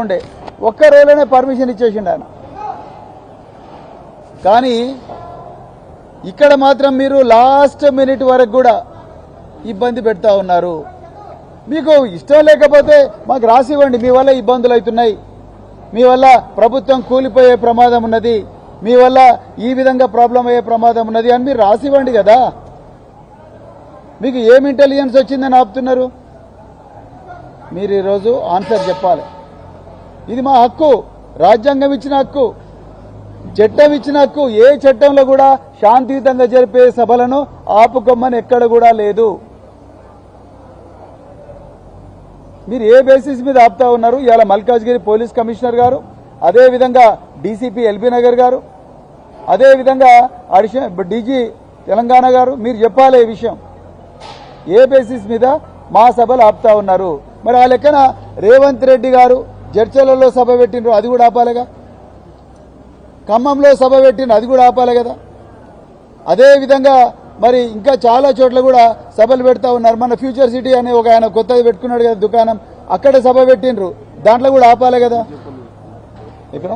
ఉండే ఒక్క రోజులోనే పర్మిషన్ ఇచ్చేసిండు ఆయన. కానీ ఇక్కడ మాత్రం మీరు లాస్ట్ మినిట్ వరకు కూడా ఇబ్బంది పెడతా ఉన్నారు. మీకు ఇష్టం లేకపోతే మాకు రాసివ్వండి, మీ వల్ల ఇబ్బందులు అవుతున్నాయి, మీ వల్ల ప్రభుత్వం కూలిపోయే ప్రమాదం ఉన్నది, మీ వల్ల ఈ విధంగా ప్రాబ్లం అయ్యే ప్రమాదం ఉన్నది అని మీరు రాసివ్వండి కదా. మీకు ఏం ఇంటెలిజెన్స్ వచ్చిందని ఆపుతున్నారు? మీరు ఈరోజు ఆన్సర్ చెప్పాలి. ఇది మా హక్కు, రాజ్యాంగం ఇచ్చిన హక్కు, చట్టం ఇచ్చిన హక్కు. ఏ చట్టంలో కూడా శాంతియుతంగా జరిపే సభలను ఆపుకోమని ఎక్కడ కూడా లేదు. మీరు ఏ బేసిస్ మీద ఆపుతా ఉన్నారు? ఇవాళ మల్కాజ్గిరి పోలీస్ కమిషనర్ గారు, అదేవిధంగా డీసీపీ ఎల్బీ నగర్ గారు, అదేవిధంగా అడిషనల్ డీజీ తెలంగాణ గారు, మీరు చెప్పాలి ఈ విషయం. ఏ బేసిస్ మీద మా సభలు ఆపుతా ఉన్నారు? మరి ఆ లెక్కన రేవంత్ రెడ్డి గారు జడ్చలలో సభ పెట్టిండ్రు, అది కూడా ఆపాలిగా. ఖమ్మంలో సభ పెట్టిండ్రు, అది కూడా ఆపాలి కదా. అదేవిధంగా మరి ఇంకా చాలా చోట్ల కూడా సభలు పెడతా ఉన్నారు. మన ఫ్యూచర్ సిటీ అనే ఒక ఆయన కొత్తది పెట్టుకున్నాడు కదా దుకాణం, అక్కడ సభ పెట్టిండ్రు, దాంట్లో కూడా ఆపాలి కదా. ఇక్కడ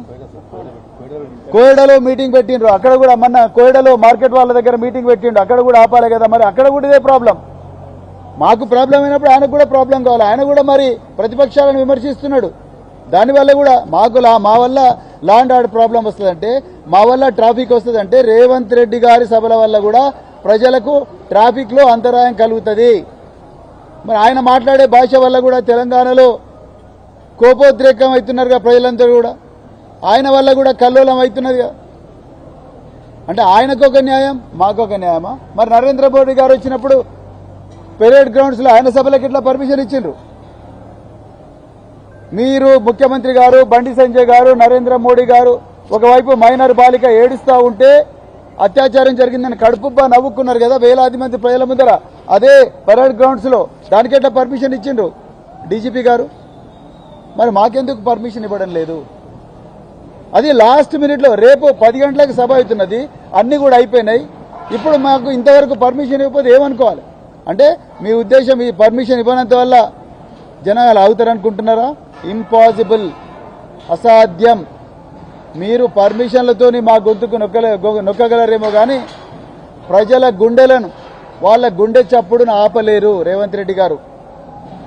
కోయడలో మీటింగ్ పెట్టిండ్రు, అక్కడ కూడా మొన్న కోయడలో మార్కెట్ వాళ్ళ దగ్గర మీటింగ్ పెట్టిండ్రు, అక్కడ కూడా ఆపాలి కదా. మరి అక్కడ కూడా ఇదే ప్రాబ్లం. మాకు ప్రాబ్లం అయినప్పుడు ఆయనకు కూడా ప్రాబ్లం కావాలి. ఆయన కూడా మరి ప్రతిపక్షాలను విమర్శిస్తున్నాడు. దానివల్ల కూడా మా వల్ల లా అండ్ ఆర్డర్ ప్రాబ్లం వస్తుందంటే, మా వల్ల ట్రాఫిక్ వస్తుందంటే, రేవంత్ రెడ్డి గారి సభల వల్ల కూడా ప్రజలకు ట్రాఫిక్ లో అంతరాయం కలుగుతుంది. మరి ఆయన మాట్లాడే భాష వల్ల కూడా తెలంగాణలో కోపోద్రేకం అవుతున్నారుగా ప్రజలందరూ కూడా. ఆయన వల్ల కూడా కల్లోలం అవుతున్నదిగా. అంటే ఆయనకు ఒక న్యాయం, మాకు ఒక న్యాయమా? మరి నరేంద్ర మోడీ గారు వచ్చినప్పుడు పెరేడ్ గ్రౌండ్స్ లో ఆయన సభలకు ఎట్లా పర్మిషన్ ఇచ్చిండ్రు? మీరు ముఖ్యమంత్రి గారు, బండి సంజయ్ గారు, నరేంద్ర మోడీ గారు ఒకవైపు మైనర్ బాలిక ఏడుస్తూ ఉంటే అత్యాచారం జరిగిందని కడుపుబ్బా నవ్వుకున్నారు కదా వేలాది మంది ప్రజల ముందర. అదే పరేడ్ గ్రౌండ్స్ లో దానికి ఎట్లా పర్మిషన్ ఇచ్చిండ్రు డీజీపీ గారు? మరి మాకెందుకు పర్మిషన్ ఇవ్వడం లేదు? అది లాస్ట్ మినిట్ లో. రేపు 10 గంటలకు సభ అవుతున్నది, అన్ని కూడా అయిపోయినాయి. ఇప్పుడు మాకు ఇంతవరకు పర్మిషన్ ఇవ్వకపోతే ఏమనుకోవాలి? అంటే మీ ఉద్దేశం ఈ పర్మిషన్ ఇవ్వనంత వల్ల జనాలు అవుతారనుకుంటున్నారా? ఇంపాసిబుల్, అసాధ్యం. మీరు పర్మిషన్లతోని మా గొంతుకు నొక్కగలరేమో కానీ ప్రజల గుండెలను, వాళ్ళ గుండె చప్పుడును ఆపలేరు రేవంత్ రెడ్డి గారు.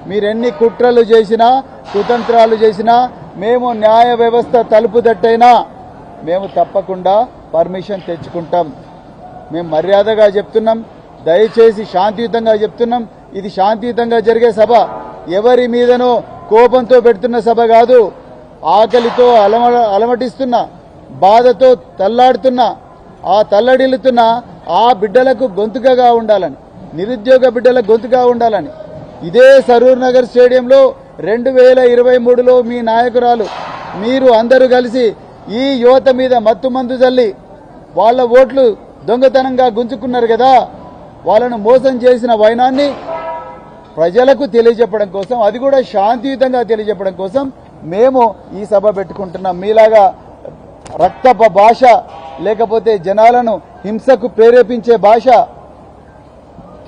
మీరెన్ని కుట్రలు చేసినా, కుతంత్రాలు చేసినా, మేము న్యాయ వ్యవస్థ తలుపు తట్టైనా మేము తప్పకుండా పర్మిషన్ తెచ్చుకుంటాం. మేము మర్యాదగా చెప్తున్నాం, దయచేసి శాంతియుతంగా చెప్తున్నాం. ఇది శాంతియుతంగా జరిగే సభ, ఎవరి మీదనో కోపంతో పెడుతున్న సభ కాదు. ఆకలితో అలమటిస్తున్న, బాధతో తల్లాడుతున్న, ఆ తల్లడిల్లుతున్న ఆ బిడ్డలకు గొంతుకగా ఉండాలని, నిరుద్యోగ బిడ్డలకు గొంతుగా ఉండాలని. ఇదే సరూర్ నగర్ స్టేడియంలో 2023లో మీ నాయకురాలు మీరు అందరూ కలిసి ఈ యువత మీద మత్తు మందు జల్లి వాళ్ళ ఓట్లు దొంగతనంగా గుంజుకున్నారు కదా. వాళ్ళను మోసం చేసిన వైనాన్ని ప్రజలకు తెలియజెప్పడం కోసం, అది కూడా శాంతియుతంగా తెలియజెప్పడం కోసం మేము ఈ సభ పెట్టుకుంటున్నాం. మీలాగా రక్తప భాష, లేకపోతే జనాలను హింసకు ప్రేరేపించే భాష,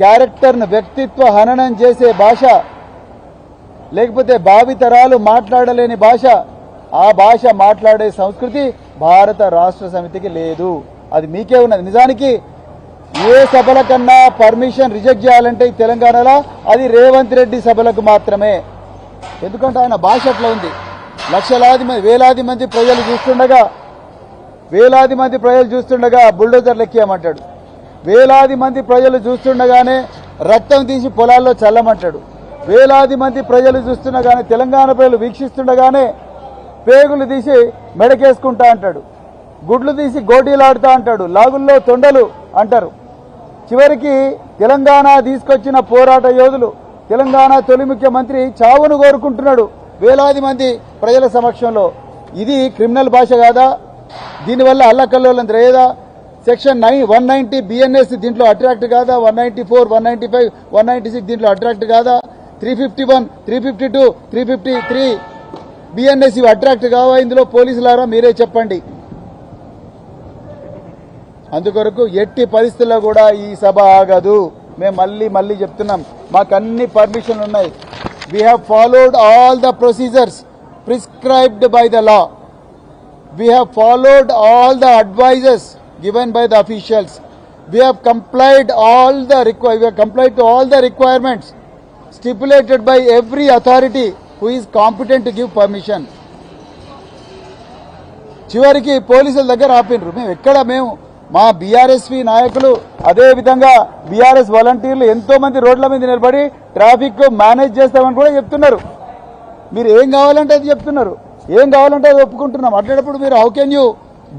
క్యారెక్టర్ను వ్యక్తిత్వ హననం చేసే భాష, లేకపోతే భావితరాలు మాట్లాడలేని భాష, ఆ భాష మాట్లాడే సంస్కృతి భారత రాష్ట్ర సమితికి లేదు. అది మీకే ఉన్నది. నిజానికి ఏ సభల కన్నా పర్మిషన్ రిజెక్ట్ చేయాలంటే తెలంగాణలో అది రేవంత్ రెడ్డి సభలకు మాత్రమే. ఎందుకంటే ఆయన భాష అట్లా ఉంది. లక్షలాది మంది, వేలాది మంది ప్రజలు చూస్తుండగా బుల్డోజర్లు ఎక్కియమంటాడు. వేలాది మంది ప్రజలు చూస్తుండగానే రక్తం తీసి పొలాల్లో చల్లమంటాడు. వేలాది మంది ప్రజలు చూస్తుండగానే, తెలంగాణ ప్రజలు వీక్షిస్తుండగానే పేగులు తీసి మెడకేసుకుంటా అంటాడు, గుడ్లు తీసి గోటీలాడుతా అంటాడు, లాగుల్లో తొండలు అంటారు. చివరికి తెలంగాణ తీసుకొచ్చిన పోరాట యోధులు, తెలంగాణ తొలి ముఖ్యమంత్రి చావును కోరుకుంటున్నాడు వేలాది మంది ప్రజల సమక్షంలో. ఇది క్రిమినల్ భాష కాదా? దీనివల్ల అల్లకల్లోలం రేదా? సెక్షన్ 190 బిఎన్ఎస్ దీంట్లో అట్రాక్ట్ కాదా? 194, 195, 196 దీంట్లో అట్రాక్ట్ కాదా? 351, 352, 353 బిఎన్ఎస్ ఇవి అట్రాక్ట్ కావా ఇందులో? పోలీసులారా మీరే చెప్పండి. అందుకొరకు ఎట్టి పరిస్థితుల్లో కూడా ఈ సభ ఆగదు. మేము మళ్ళీ చెప్తున్నాం, మాకు అన్ని పర్మిషన్లు ఉన్నాయి. We have followed all the procedures. prescribed by the law. We have followed all the advices given by the officials. We have complied to all the requirements stipulated by every authority who is competent to give permission. చివరికి పోలీసుల దగ్గర ఆపినరు. మేము మా BRSV నాయకులు అదే విధంగా BRS వాలంటీర్లు ఎంతో మంది రోడ్ల మీద నిలబడి ట్రాఫిక్ మేనేజ్ చేస్తామని కూడా చెప్తున్నారు. మీరు ఏం కావాలంటే అది చెప్తున్నారు, ఏం కావాలంటే అది ఒప్పుకుంటున్నాం. అట్లాంటప్పుడు మీరు how can you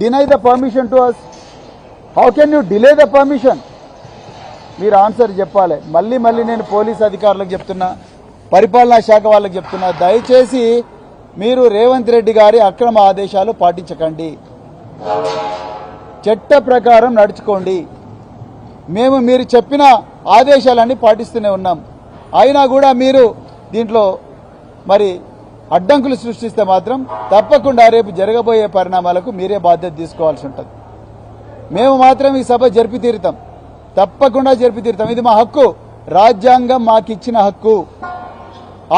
deny the permission to us, how can you delay the permission? మీరు ఆన్సర్ చెప్పాలి. మళ్ళీ నేను పోలీస్ అధికారులకు చెప్తున్నా, పరిపాలనా శాఖ వాళ్ళకి చెప్తున్నా, దయచేసి మీరు రేవంత్ రెడ్డి గారి అక్రమ ఆదేశాలు పాటించకండి, చట్ట ప్రకారం నడుచుకోండి. మేము మీరు చెప్పిన ఆదేశాలన్నీ పాటిస్తూనే ఉన్నాం. అయినా కూడా మీరు దీంట్లో మరి అడ్డంకులు సృష్టిస్తే మాత్రం తప్పకుండా రేపు జరగబోయే పరిణామాలకు మీరే బాధ్యత తీసుకోవాల్సి ఉంటుంది. మేము మాత్రం ఈ సభ జరిపి తీరుతాం, తప్పకుండా జరిపి తీరుతాం. ఇది మా హక్కు, రాజ్యాంగం మాకిచ్చిన హక్కు,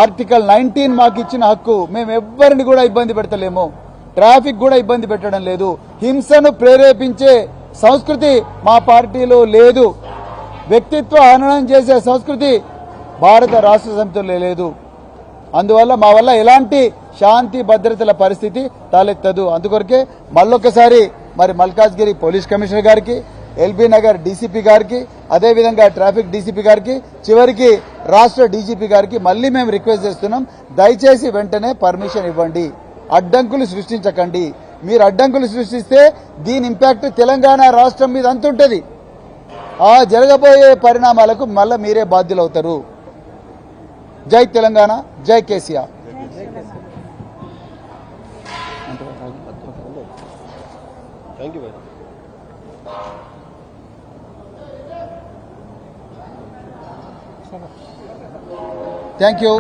ఆర్టికల్ 19 మాకిచ్చిన హక్కు. మేము ఎవ్వరిని కూడా ఇబ్బంది పెడతలేము, ట్రాఫిక్ కూడా ఇబ్బంది పెట్టడం లేదు. హింసను ప్రేరేపించే సంస్కృతి మా పార్టీలో లేదు. వ్యక్తిత్వ హననం చేసే సంస్కృతి భారత రాష్ట్ర సమితిలో లేదు. అందువల్ల మా వల్ల ఎలాంటి శాంతి భద్రతల పరిస్థితి తలెత్తదు. అందుకొరకే మళ్ళొకసారి మరి మల్కాజ్గిరి పోలీస్ కమిషనర్ గారికి, ఎల్బీ నగర్ డీసీపీ గారికి, అదేవిధంగా ట్రాఫిక్ డీసీపీ గారికి, చివరికి రాష్ట్ర డీజీపీ గారికి మళ్ళీ మేము రిక్వెస్ట్ చేస్తున్నాం, దయచేసి వెంటనే పర్మిషన్ ఇవ్వండి, అడ్డంకులు సృష్టించకండి. మీరు అడ్డంకులు సృష్టిస్తే దీని ఇంపాక్ట్ తెలంగాణ రాష్ట్రం మీద అంతుంటది. ఆ జరగబోయే పరిణామాలకు మళ్ళీ మీరే బాధ్యులవుతారు. జై తెలంగాణ, జై కేసీఆర్. Thank you.